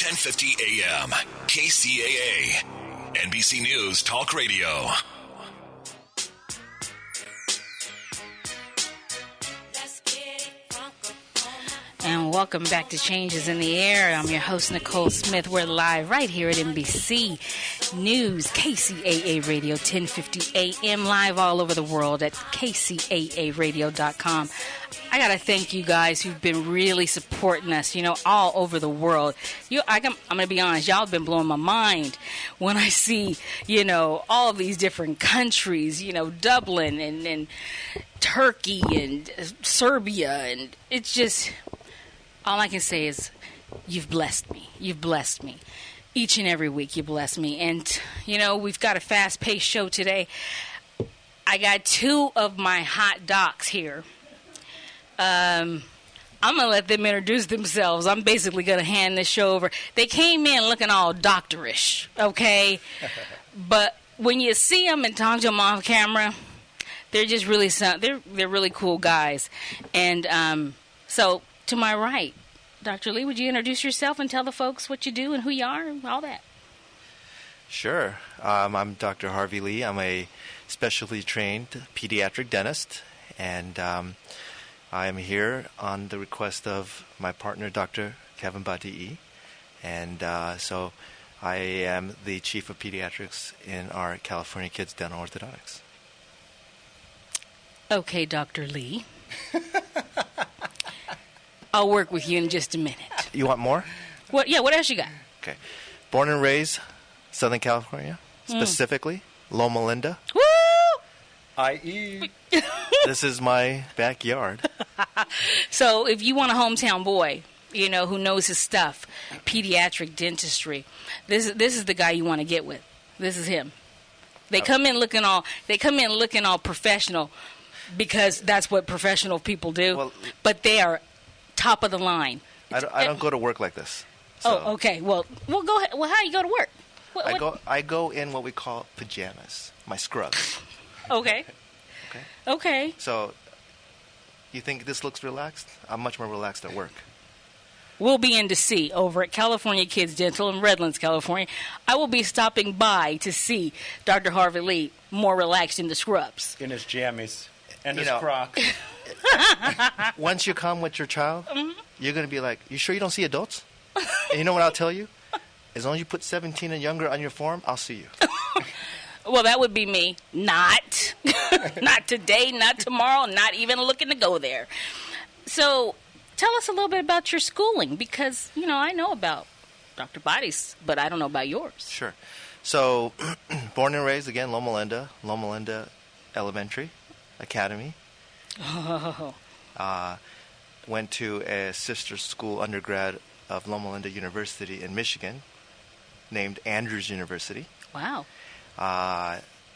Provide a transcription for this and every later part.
1050 AM, KCAA, NBC News Talk Radio. And welcome back to Changes in the Air. I'm your host, Nicole Smith. We're live right here at NBC News, KCAA Radio, 1050 AM, live all over the world at kcaaradio.com. I got to thank you guys who've been really supporting us, all over the world. I'm going to be honest, y'all have been blowing my mind when I see, all of these different countries, Dublin and Turkey and Serbia, and it's just... all I can say is, you've blessed me. You've blessed me. Each and every week, you bless me. And, we've got a fast-paced show today. I got two of my hot docs here. I'm going to let them introduce themselves. I'm basically going to hand this show over. They came in looking all doctorish, okay? But when you see them and talk to them off camera, they're just really they're really cool guys. And so... to my right, Dr. Lee, would you introduce yourself and tell the folks what you do and who you are and all that? Sure. I'm Dr. Harvey Lee. I'm a specially trained pediatric dentist, and I am here on the request of my partner, Dr. Kevin Bati'i. And so I am the chief of pediatrics in our California Kids Dental Orthodontics. Okay, Dr. Lee. I'll work with you in just a minute. You want more? What? Yeah, what else you got? Okay. Born and raised Southern California, specifically Loma Linda. Woo! I.e. This is my backyard. So if you want a hometown boy, who knows his stuff, pediatric dentistry, this is the guy you want to get with. This is him. They come in looking all professional because that's what professional people do. Well, but they are top of the line. I don't go to work like this. So oh, okay. Well, go ahead. Well, how do you go to work? I go in what we call pajamas, my scrubs. Okay. Okay. So, you think this looks relaxed? I'm much more relaxed at work. We'll be in to see over at California Kids Dental in Redlands, California. I will be stopping by to see Dr. Harvey Lee more relaxed in the scrubs. In his jammies and his Crocs. Once you come with your child, you're going to be like, you sure you don't see adults? And you know what I'll tell you? As long as you put 17 and younger on your form, I'll see you. Well, that would be me. Not. Not today, not tomorrow, not even looking to go there. So, tell us a little bit about your schooling, because, I know about Dr. Body's, but I don't know about yours. Sure. So, born and raised, again, Loma Linda Elementary Academy. Oh. Went to a sister school undergrad of Loma Linda University in Michigan, named Andrews University. Wow.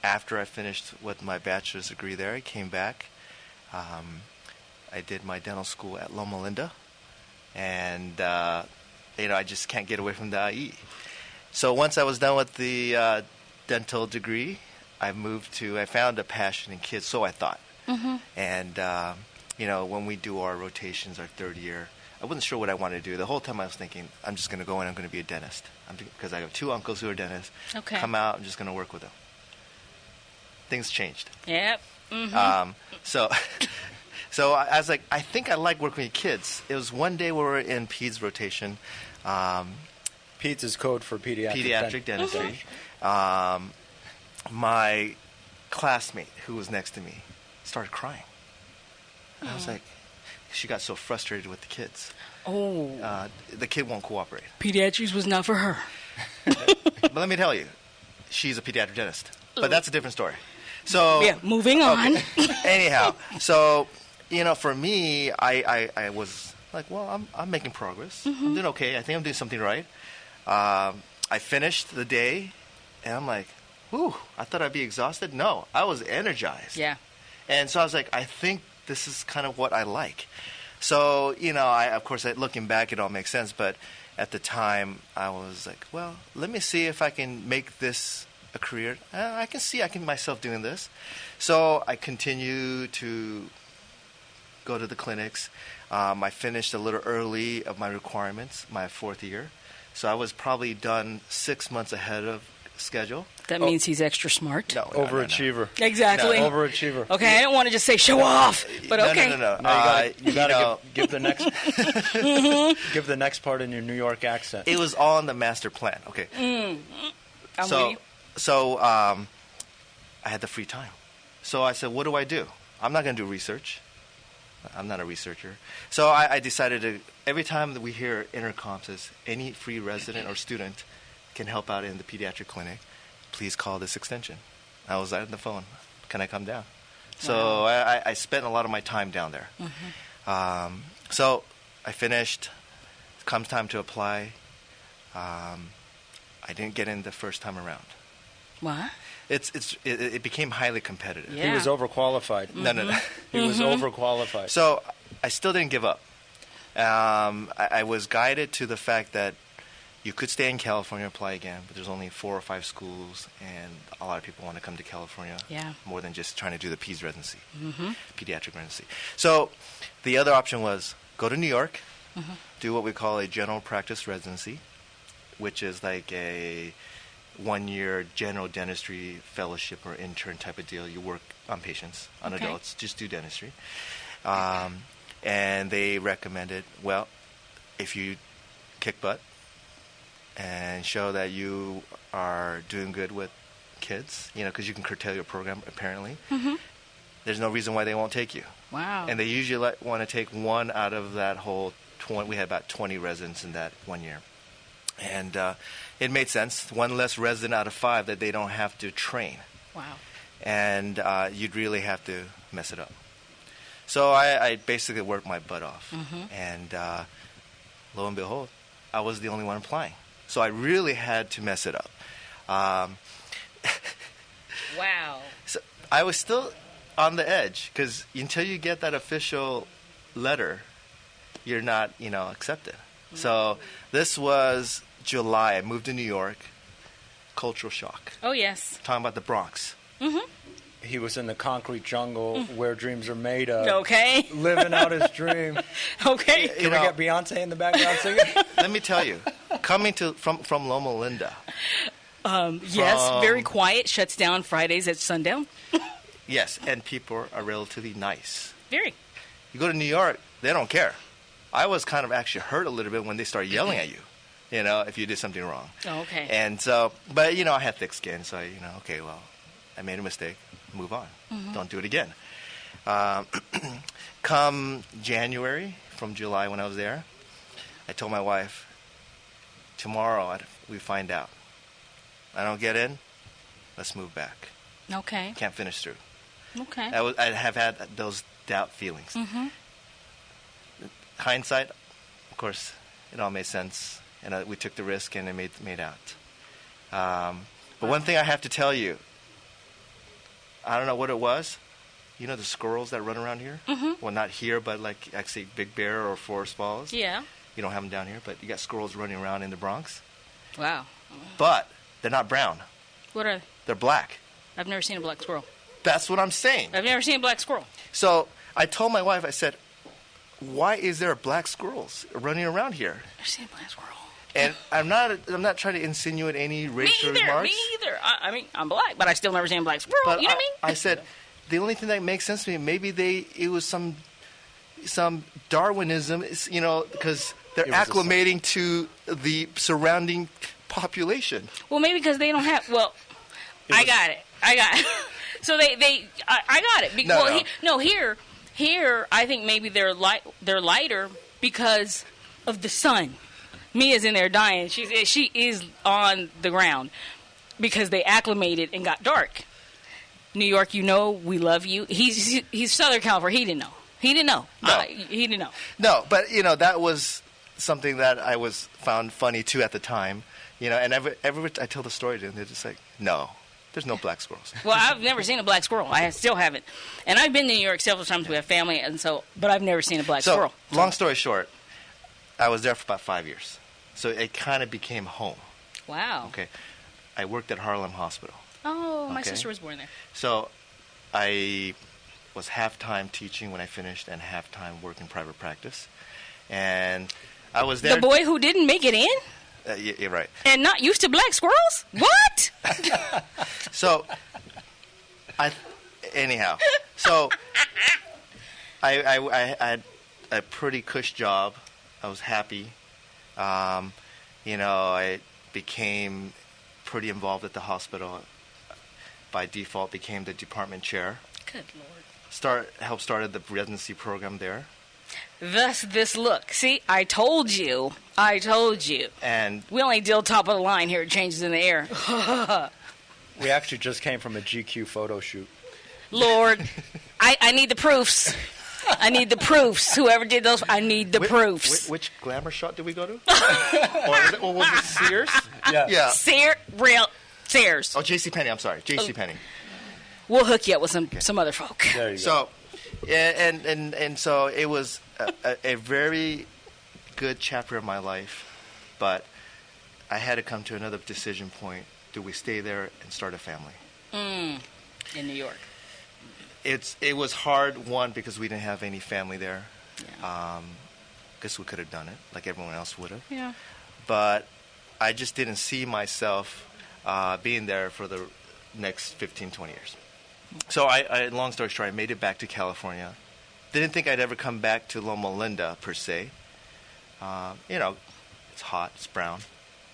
After I finished with my bachelor's degree there, I came back. I did my dental school at Loma Linda, and I just can't get away from the IE. So once I was done with the dental degree, I found a passion in kids, so I thought. Mm-hmm. And when we do our rotations, our third year, I wasn't sure what I wanted to do. The whole time I was thinking, I'm just going to go in, I'm going to be a dentist. Because I have two uncles who are dentists. Okay. Come out, I'm just going to work with them. Things changed. Yep. Mm-hmm. So I was like, I think I like working with kids. It was one day we were in PEDS rotation. PEDS is code for pediatric dentistry. Mm-hmm. My classmate who was next to me started crying. I was like, she got so frustrated with the kids. Oh. The kid won't cooperate. Pediatrics was not for her. But let me tell you, she's a pediatric dentist. But that's a different story. So yeah, moving on. Okay. Anyhow, so for me, I was like, well, I'm making progress. Mm-hmm. I'm doing okay. I think I'm doing something right. I finished the day, and I'm like, whew, I thought I'd be exhausted. No, I was energized. Yeah. And so I was like, I think this is kind of what I like. So, of course, looking back, it all makes sense. But at the time, I was like, well, let me see if I can make this a career. I can myself doing this. So I continue to go to the clinics. I finished a little early of my requirements, my fourth year. So I was probably done 6 months ahead of schedule. That means he's extra smart. No, Overachiever. No. Exactly. No, overachiever. Okay, I don't want to just say show off, but okay. No. You gotta give the next give the next part in your New York accent. It was all in the master plan. Okay. So I had the free time. So I said, what do I do? I'm not going to do research. I'm not a researcher. So I decided to, every time that we hear intercom says any free resident or student can help out in the pediatric clinic, please call this extension. I was on the phone. Can I come down? So I spent a lot of my time down there. So I finished. Comes time to apply. I didn't get in the first time around. What? It became highly competitive. Yeah. He was overqualified. No. He was overqualified. So I still didn't give up. I was guided to the fact that you could stay in California and apply again, but there's only 4 or 5 schools, and a lot of people want to come to California more than just trying to do the peds residency, pediatric residency. So the other option was go to New York, do what we call a general practice residency, which is like a 1-year general dentistry fellowship or intern type of deal. You work on patients, on adults, just do dentistry. And they recommended, well, if you kick butt and show that you are doing good with kids, because you can curtail your program apparently, there's no reason why they won't take you. Wow. And they usually want to take one out of that whole 20. We had about 20 residents in that 1 year. And it made sense. 1 less resident out of 5 that they don't have to train. Wow. And you'd really have to mess it up. So I basically worked my butt off. And lo and behold, I was the only one applying. So I really had to mess it up. Wow. So I was still on the edge because until you get that official letter, you're not, accepted. So this was July. I moved to New York. Cultural shock. Oh, yes. Talking about the Bronx. He was in the concrete jungle where dreams are made of. Okay. Living out his dream. Okay. Can we get Beyonce in the background singing? Let me tell you, coming from Loma Linda. Yes, very quiet. Shuts down Fridays at sundown. Yes, and people are relatively nice. Very. You go to New York, they don't care. I was kind of actually hurt a little bit when they started yelling at you, if you did something wrong. Oh, okay. And so, but, I had thick skin, so, okay, well, I made a mistake. Move on. Don't do it again. Come January, from July when I was there, I told my wife, tomorrow we find out. I don't get in, let's move back. Okay. Can't finish through. Okay. I have had those doubt feelings. Hindsight, of course, it all made sense, and we took the risk, and it made out. But one thing I have to tell you, I don't know what it was. The squirrels that run around here? Well, not here, but like actually Big Bear or Forest Falls. Yeah. You don't have them down here, but you got squirrels running around in the Bronx. Wow. But they're not brown. What are they? They're black. I've never seen a black squirrel. That's what I'm saying. I've never seen a black squirrel. So I told my wife, I said, why is there black squirrels running around here? I've never seen a black squirrel. And I'm not trying to insinuate any racial remarks. Me either. I mean, I'm black, but I still never seen a black squirrel. But You know what I mean? I said, the only thing that makes sense to me, maybe it was some Darwinism, because they're acclimating to the surrounding population. Well, maybe because they don't have. Well, I got it. So I got it. Here I think maybe they're lighter because of the sun. Mia's in there dying. She is on the ground because they acclimated and got dark. New York, we love you. He's Southern California. He didn't know. He didn't know. No. He didn't know. No, but that was something that I found funny too at the time. And every I tell the story to them, they're just like, no, there's no black squirrels. Well, I've never seen a black squirrel. I still haven't. And I've been to New York several times. We have family, but I've never seen a black squirrel. Long story short, I was there for about 5 years. So it kind of became home. Wow. Okay. I worked at Harlem Hospital. Oh, my sister was born there. So I was half-time teaching when I finished and half-time working private practice. And I was there. The boy who didn't make it in? You're right. And not used to black squirrels? What? So, anyhow, so I had a pretty cush job. I was happy. I became pretty involved at the hospital. By default, became the department chair. Good Lord. Helped started the residency program there. Thus this look. See, I told you. And we only deal top of the line here. It changes in the air. We actually just came from a GQ photo shoot. Lord, I need the proofs. I need the proofs. Whoever did those, I need the proofs. Which glamour shot did we go to? or was it Sears? Yeah. Sears. Oh, JCPenney. I'm sorry, JCPenney. We'll hook you up with some other folk. There you go. So, and so it was a very good chapter of my life, but I had to come to another decision point. Do we stay there and start a family? In New York. It was hard, one, because we didn't have any family there. Yeah. Guess we could have done it like everyone else would have. Yeah. But I just didn't see myself being there for the next 15, 20 years. So long story short, I made it back to California. Didn't think I'd ever come back to Loma Linda, per se. It's hot, it's brown,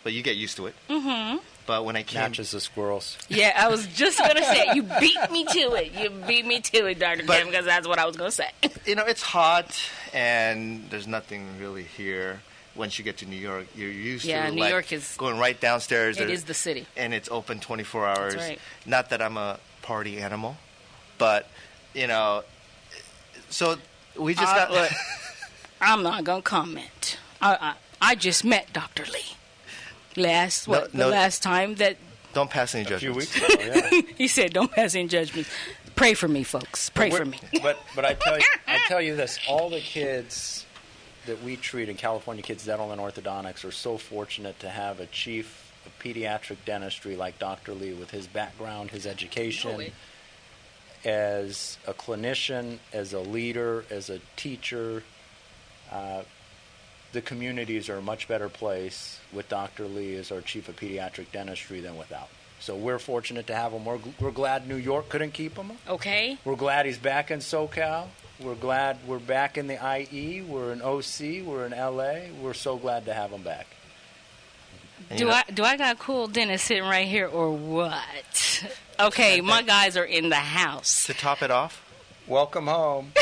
but you get used to it. Mm-hmm. But when I came... Matches the squirrels. Yeah, I was just going to say, you beat me to it. You beat me to it, Dr. Kim, because that's what I was going to say. It's hot, and there's nothing really here. Once you get to New York, you're used to New York is going right downstairs. It is the city. And it's open 24 hours. That's right. Not that I'm a party animal, but, so we just got... Look, I'm not going to comment. I just met Dr. Lee. The last time that... Don't pass any a few judgments. weeks ago, yeah. He said, don't pass any judgments. Pray for me, folks. Pray for me. But I tell you this, all the kids that we treat in California Kids Dental and Orthodontics are so fortunate to have a chief of pediatric dentistry like Dr. Lee with his background, his education, as a clinician, as a leader, as a teacher. The communities are a much better place with Dr. Lee as our chief of pediatric dentistry than without. So we're fortunate to have him. We're glad New York couldn't keep him. Okay. We're glad he's back in SoCal. We're glad we're back in the IE. We're in OC. We're in LA. We're so glad to have him back. Do I got a cool dentist sitting right here or what? Okay, my guys are in the house. To top it off, welcome home.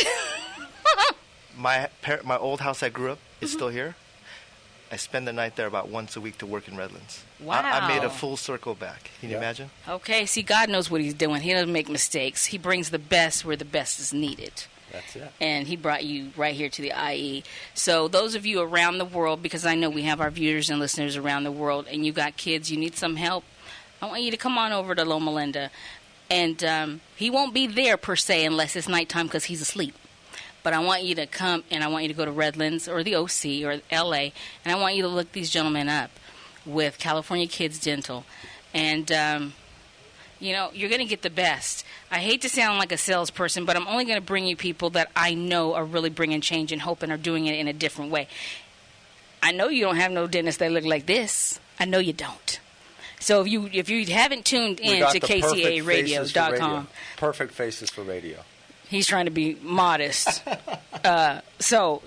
My old house I grew up is still here. I spend the night there about once a week to work in Redlands. Wow. I made a full circle back. Can you imagine? Okay, see, God knows what he's doing. He doesn't make mistakes. He brings the best where the best is needed. That's it. And he brought you right here to the IE. So those of you around the world, because I know we have our viewers and listeners around the world, and you got kids, you need some help, I want you to come on over to Loma Linda. And he won't be there, per se, unless it's nighttime because he's asleep. But I want you to come, and I want you to go to Redlands or the OC or LA, and I want you to look these gentlemen up with California Kids Dental. And, you're going to get the best. I hate to sound like a salesperson, but I'm only going to bring you people that I know are really bringing change and hope and are doing it in a different way. I know you don't have no dentists that look like this. I know you don't. So if you haven't tuned in to KCAA.radio.com. Perfect faces for radio. He's trying to be modest. So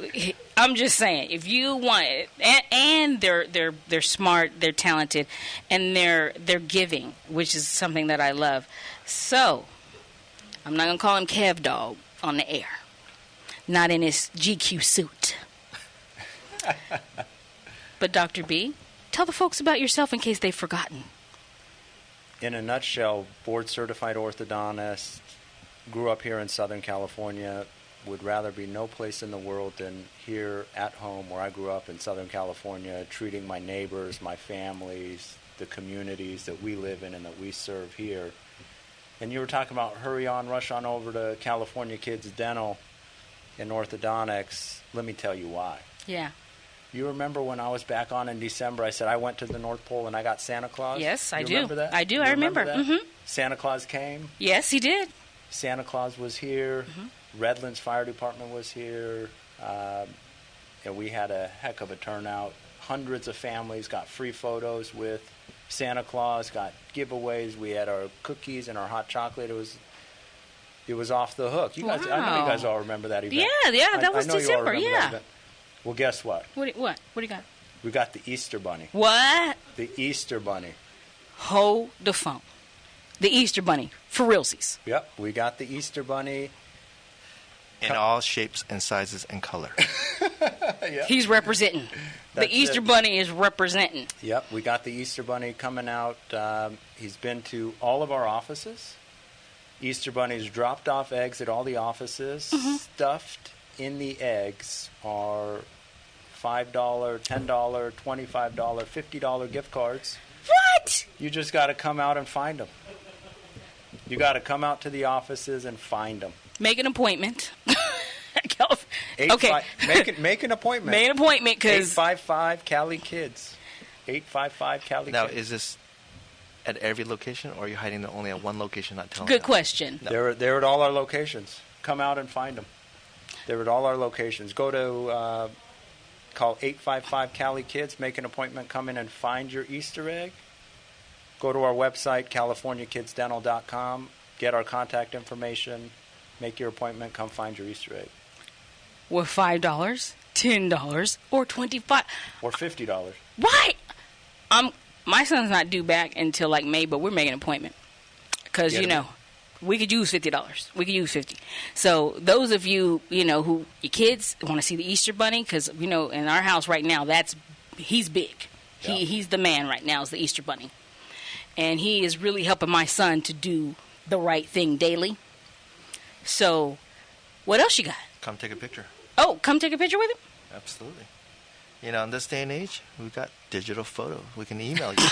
I'm just saying, if you want it, and they're smart, they're talented, and they're giving, which is something that I love. So I'm not gonna call him Kev Dog on the air, not in his GQ suit. But Dr. B, tell the folks about yourself in case they've forgotten. In a nutshell, board-certified orthodontist, grew up here in Southern California, would rather be no place in the world than here at home where I grew up in Southern California, treating my neighbors, my families, the communities that we live in and that we serve here. And you were talking about hurry on, rush on over to California Kids Dental and Orthodontics. Let me tell you why. Yeah. You remember when I was back on in December, I said I went to the North Pole and I got Santa Claus? Yes, I do. Remember that? I do. I remember. That? Mm-hmm. Santa Claus came. Yes, he did. Santa Claus was here. Mm-hmm. Redlands Fire Department was here. And we had a heck of a turnout. hundreds of families, got free photos with Santa Claus, got giveaways. We had our cookies and our hot chocolate. It was off the hook. You guys, I know you guys all remember that event. Yeah, that was I know December. You all remember that event. Well, guess what? What do you got? We got the Easter Bunny. What? The Easter Bunny. Hold the phone. The Easter Bunny, for realsies. Yep, we got the Easter Bunny. In all shapes and sizes and color. Yep. He's representing. The Easter Bunny is representing. Yep, we got the Easter Bunny coming out. He's been to all of our offices. Easter Bunny's dropped off eggs at all the offices. Mm-hmm. Stuffed in the eggs are $5, $10, $25, $50 gift cards. What? You just got to come out and find them. You got to come out to the offices and find them. Make an appointment. Okay. Make an appointment. Make an appointment because 855 Cali Kids. 855 Cali Now, Kids. is this at every location, or are you hiding it only at one location, not telling good them? question. No. They're at all our locations. Come out and find them. They're at all our locations. Go to call 855 Cali Kids. Make an appointment. Come in and find your Easter egg. Go to our website, CaliforniaKidsDental.com. Get our contact information. Make your appointment. Come find your Easter egg. With $5, $10, or $25, or $50. Why? My son's not due back until like May, but we're making an appointment because we could use $50. We could use $50. So those of you who your kids want to see the Easter Bunny, because in our house right now he's big. Yeah. He's the man right now. Is the Easter Bunny, and he is really helping my son to do the right thing daily. So, what else you got? Come take a picture. Oh, come take a picture with him? Absolutely. In this day and age, we've got digital photos. We can email you.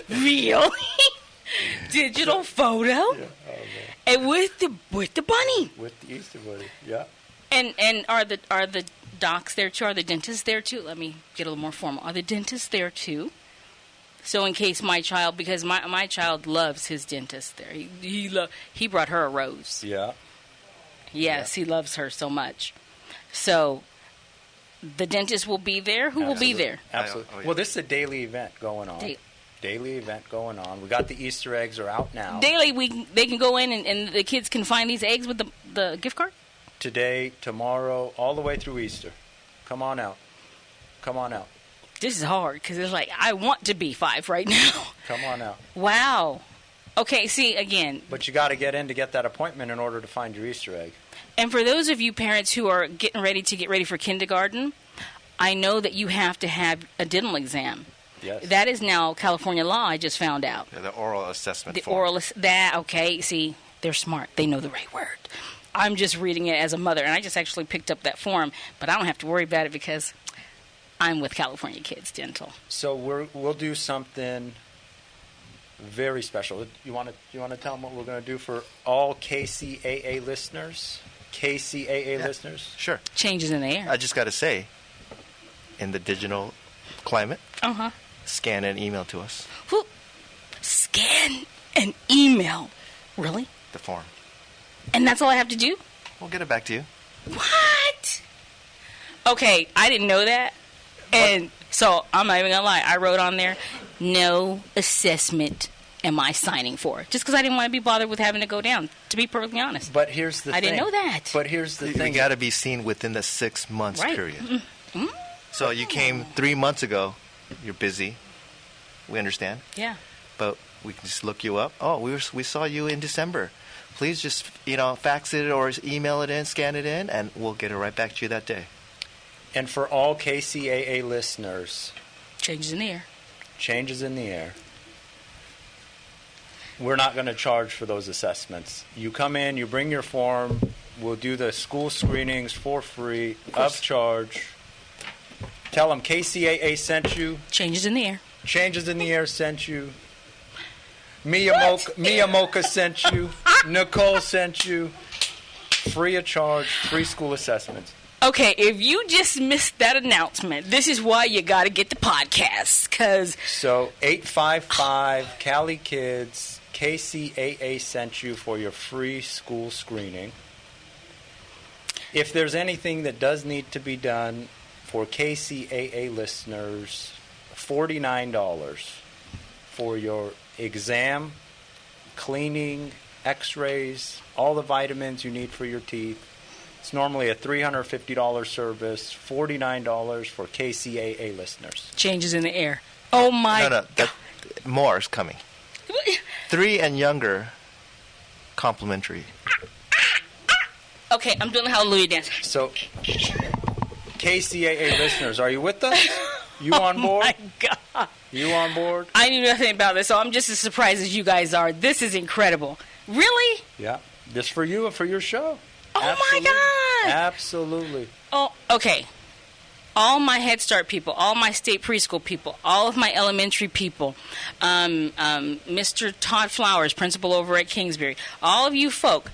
Really? Digital photo? Yeah. Oh, and with the bunny. With the Easter Bunny, yeah. And are the docs there too? Are the dentists there too? Let me get a little more formal. Are the dentists there too? So in case my child, because my child loves his dentist there. He brought her a rose. Yeah. Yes, he loves her so much. So the dentist will be there. Who will be there? Absolutely. Oh, yeah. Well, this is a daily event going on. Daily event going on. We got the Easter eggs are out now. Daily, they can go in and the kids can find these eggs with the gift card? Today, tomorrow, all the way through Easter. Come on out. Come on out. This is hard because it's like, I want to be 5 right now. Come on out. Wow. Okay, see, again. But you got to get in to get that appointment in order to find your Easter egg. And for those of you parents who are getting ready for kindergarten, I know that you have to have a dental exam. Yes. That is now California law, I just found out. Yeah, the oral assessment form. Okay, see, they're smart. They know the right word. I'm just reading it as a mother, and I just actually picked up that form, but I don't have to worry about it because I'm with California Kids Dental. So we'll do something very special. You want to tell them what we're going to do for all KCAA listeners? Listeners? Sure. Changes in the air. I just got to say, in the digital climate, scan and email to us. Well, scan and email? Really? The form. And that's all I have to do? We'll get it back to you. What? Okay, I didn't know that. And so I'm not even going to lie. I wrote on there, no assessment am I signing for. Just because I didn't want to be bothered with having to go down, to be perfectly honest. But here's the thing. I didn't know that. But here's the thing. You got to be seen within the 6 months period. Mm-hmm. So you came 3 months ago. You're busy. We understand. Yeah. But we can just look you up. Oh, we saw you in December. Please just, fax it or email it in, scan it in, and we'll get it right back to you that day. And for all KCAA listeners, changes in the air. Changes in the air. We're not going to charge for those assessments. You come in, you bring your form, we'll do the school screenings for free, of charge. Tell them KCAA sent you. Changes in the air. Changes in the air sent you. Mia Mocha sent you. Nicole sent you. Free of charge, free school assessments. Okay, if you just missed that announcement, this is why you got to get the podcast, because... So, 855 Cali Kids, KCAA sent you for your free school screening. If there's anything that does need to be done for KCAA listeners, $49 for your exam, cleaning, x-rays, all the vitamins you need for your teeth. It's normally a $350 service, $49 for KCAA listeners. Changes in the air. Oh, my No, more is coming. 3 and younger, complimentary. Okay, I'm doing the hallelujah dance. So, KCAA listeners, are you with us? You on board? Oh, my God. You on board? I knew nothing about this, so I'm just as surprised as you guys are. This is incredible. Really? Yeah. Just for you and for your show. Oh, Absolutely. my God. Absolutely. Oh, okay. All my Head Start people, all my state preschool people, all of my elementary people, Mr. Todd Flowers, principal over at Kingsbury, all of you folk,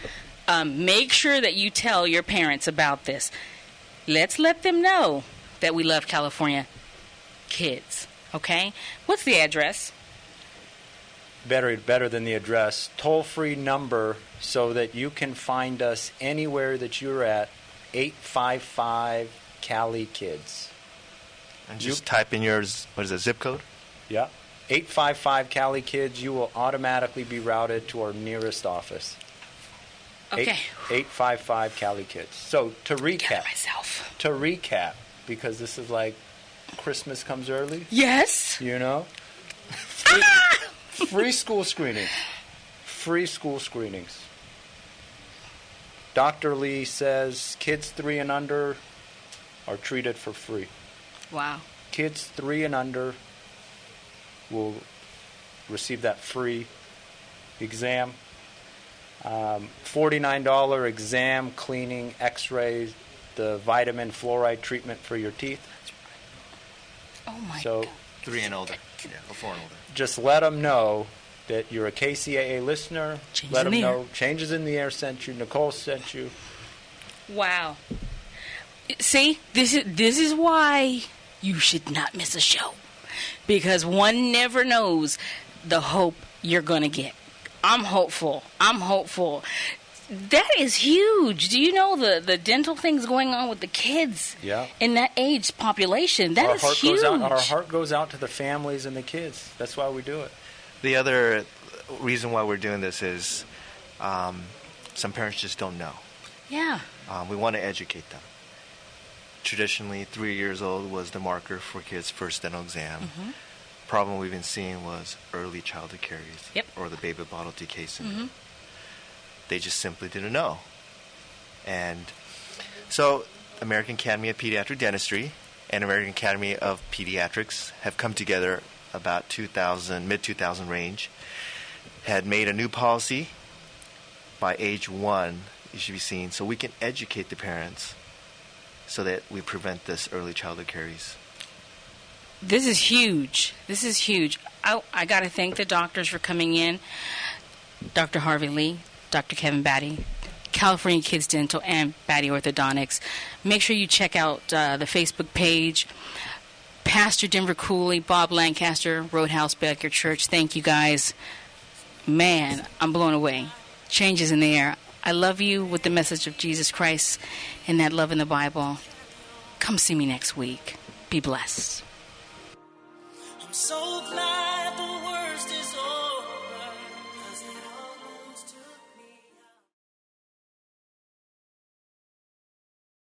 make sure that you tell your parents about this. Let's let them know that we love California kids, okay? What's the address? Better than the address. Toll-free number so that you can find us anywhere that you're at, 855 Cali Kids. And just type in your, zip code? Yeah. 855 Cali Kids. You will automatically be routed to our nearest office. Okay. 855 Cali Kids. So to recap. Myself. To recap, because this is like Christmas comes early. Yes. You know? Free school screening. Free school screenings. Dr. Lee says kids 3 and under are treated for free. Wow. Kids 3 and under will receive that free exam. $49 exam, cleaning, x-rays, the vitamin fluoride treatment for your teeth. Oh, my so, God. 3 and older. Yeah, or 4 and older. Just let them know that you're a KCAA listener. Changes let in them the Air. know. Changes in the Air sent you. Nicole sent you. Wow. See, this is why you should not miss a show. Because one never knows the hope you're going to get. I'm hopeful. That is huge. Do you know the dental things going on with the kids in that age population? That is huge. Our heart goes out to the families and the kids. That's why we do it. The other reason why we're doing this is some parents just don't know. Yeah. We want to educate them. Traditionally, 3 years old was the marker for kids' first dental exam. Mm-hmm. Problem we've been seeing was early childhood caries or the baby bottle decay syndrome. Mm-hmm. They just simply didn't know. And so American Academy of Pediatric Dentistry and American Academy of Pediatrics have come together about mid-2000 range, had made a new policy by age 1 you should be seen, so we can educate the parents so that we prevent this early childhood caries. This is huge. I got to thank the doctors for coming in. Dr. Harvey Lee, Dr. Kevin Batty, California Kids Dental, and Batty Orthodontics. Make sure you check out the Facebook page. Pastor Denver Cooley, Bob Lancaster, Roadhouse Backyard Church. Thank you guys. Man, I'm blown away. Changes in the air. I love you with the message of Jesus Christ and that love in the Bible. Come see me next week. Be blessed. I'm so glad.